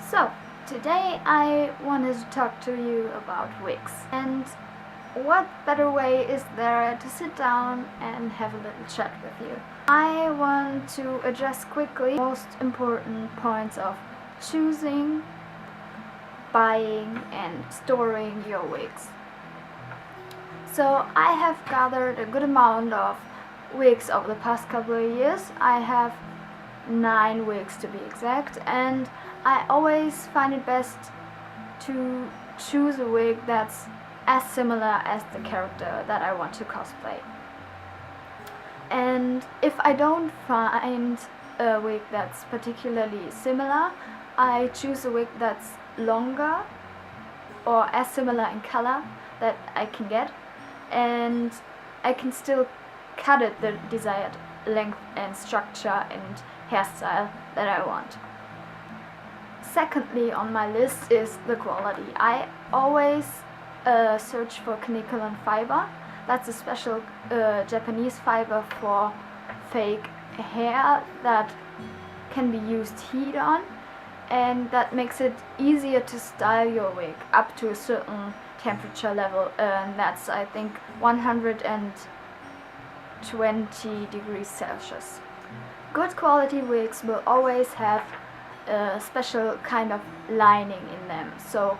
So, today I wanted to talk to you about wigs. And what better way is there to sit down and have a little chat with you? I want to address quickly most important points of choosing, buying and storing your wigs. So I have gathered a good amount of wigs over the past couple of years. I have 9 wigs to be exact, and I always find it best to choose a wig that's as similar as the character that I want to cosplay. And if I don't find a wig that's particularly similar, I choose a wig that's longer or as similar in color that I can get, and I can still cut it the desired length and structure and hairstyle that I want. Secondly on my list is the quality. I always search for kanekalon fiber. That's a special Japanese fiber for fake hair that can be used heat on, and that makes it easier to style your wig up to a certain temperature level, and that's I think 120 degrees Celsius. Good quality wigs will always have a special kind of lining in them, so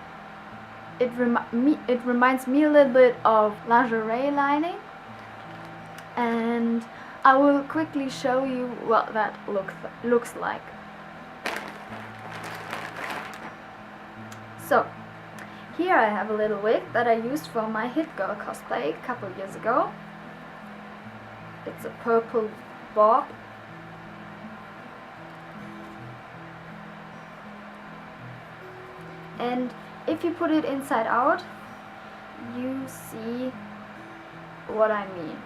it reminds me a little bit of lingerie lining, and I will quickly show you what that looks like. So here I have a little wig that I used for my Hit Girl cosplay a couple years ago. It's a purple bob. And if you put it inside out, you see what I mean.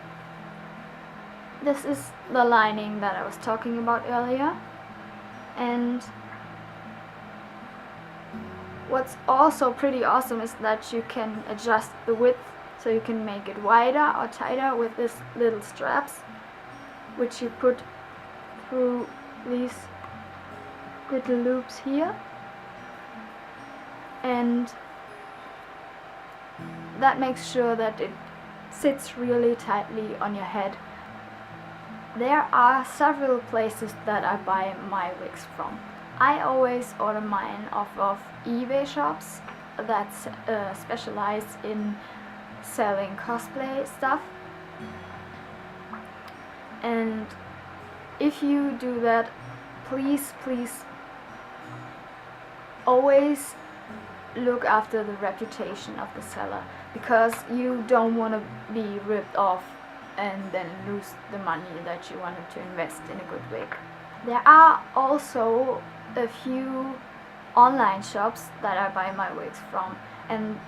This is the lining that I was talking about earlier. And what's also pretty awesome is that you can adjust the width, so you can make it wider or tighter with these little straps, which you put through these little loops here. And that makes sure that it sits really tightly on your head. There are several places that I buy my wigs from. I always order mine off of eBay shops that specialize in selling cosplay stuff. And if you do that, please always look after the reputation of the seller, because you don't want to be ripped off and then lose the money that you wanted to invest in a good wig. There are also a few online shops that I buy my wigs from, and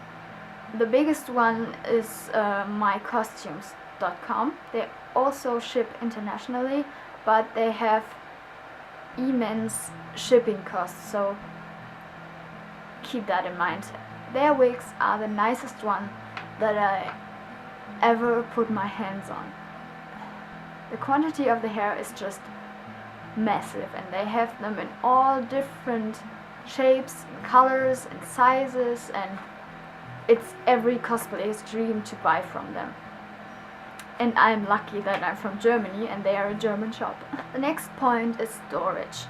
the biggest one is mycostumes.com. They also ship internationally, but they have immense shipping costs, so keep that in mind. Their wigs are the nicest one that I ever put my hands on. The quantity of the hair is just massive, and they have them in all different shapes and colors and sizes, and it's every cosplayer's dream to buy from them. And I'm lucky that I'm from Germany and they are a German shop. The next point is storage.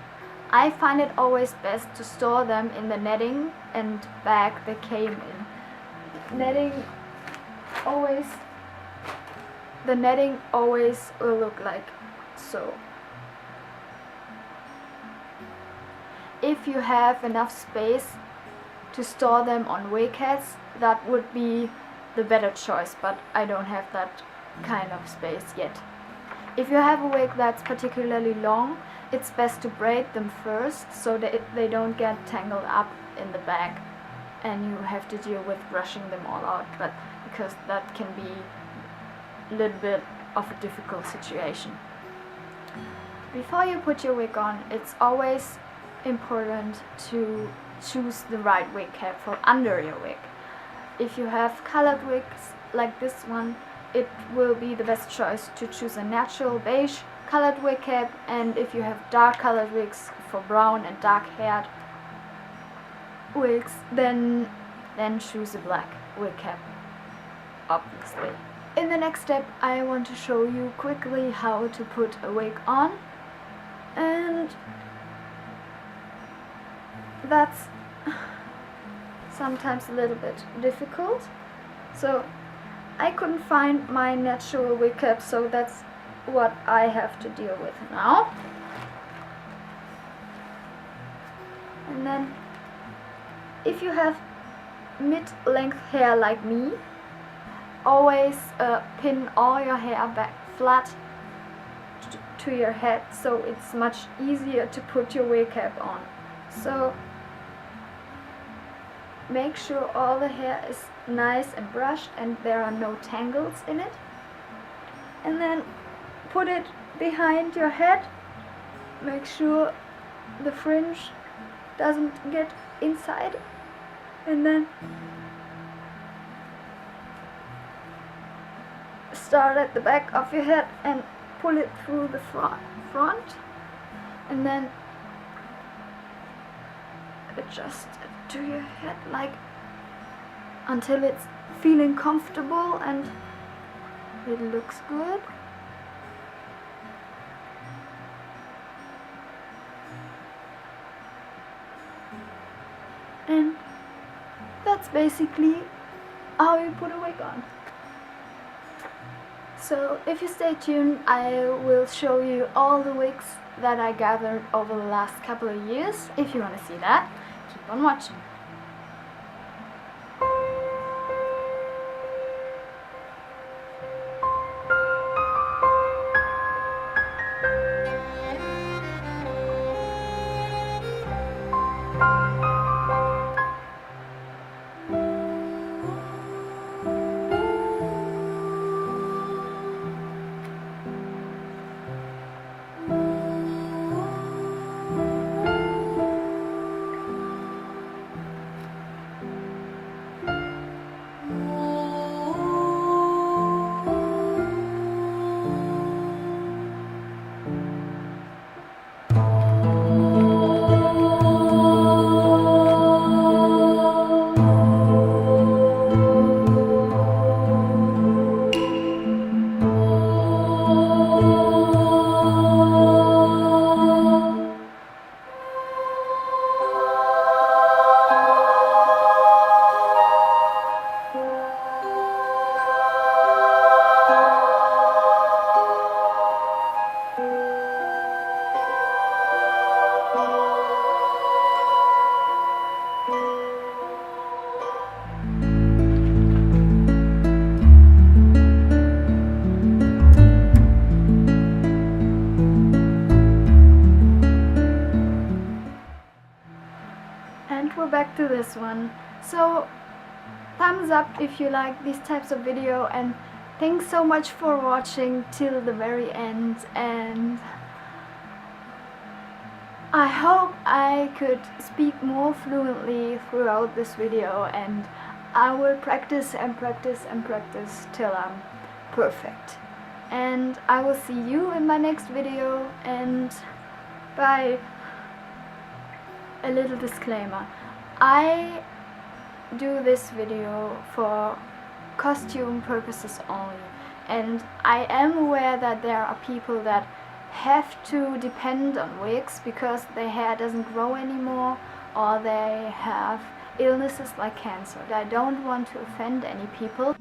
I find it always best to store them in the netting and bag they came in. The netting always will look like so. If you have enough space to store them on wig heads, that would be the better choice, but I don't have that kind of space yet. If you have a wig that's particularly long, it's best to braid them first so that they don't get tangled up in the bag and you have to deal with brushing them all out, but because that can be a little bit of a difficult situation. Before you put your wig on, it's always important to choose the right wig cap for under your wig. If you have colored wigs like this one, it will be the best choice to choose a natural beige colored wig cap, and if you have dark colored wigs for brown and dark haired, wigs, then choose a black wig cap, obviously. In the next step I want to show you quickly how to put a wig on, and that's sometimes a little bit difficult. So I couldn't find my natural wig cap, so that's what I have to deal with now. And then if you have mid-length hair like me, always pin all your hair back flat to your head, so it's much easier to put your wig cap on. So make sure all the hair is nice and brushed and there are no tangles in it, and then put it behind your head. Make sure the fringe doesn't get inside, and then start at the back of your head and pull it through the front, and then adjust it to your head like until it's feeling comfortable and it looks good. And that's basically how you put a wig on. So if you stay tuned, I will show you all the wigs that I gathered over the last couple of years. If you want to see that, keep on watching. And we're back to this one. So thumbs up if you like these types of video, and thanks so much for watching till the very end, and I hope I could speak more fluently throughout this video, and I will practice and practice and practice till I'm perfect. And I will see you in my next video, and bye. A little disclaimer: I do this video for costume purposes only, and I am aware that there are people that have to depend on wigs because their hair doesn't grow anymore, or they have illnesses like cancer. I don't want to offend any people.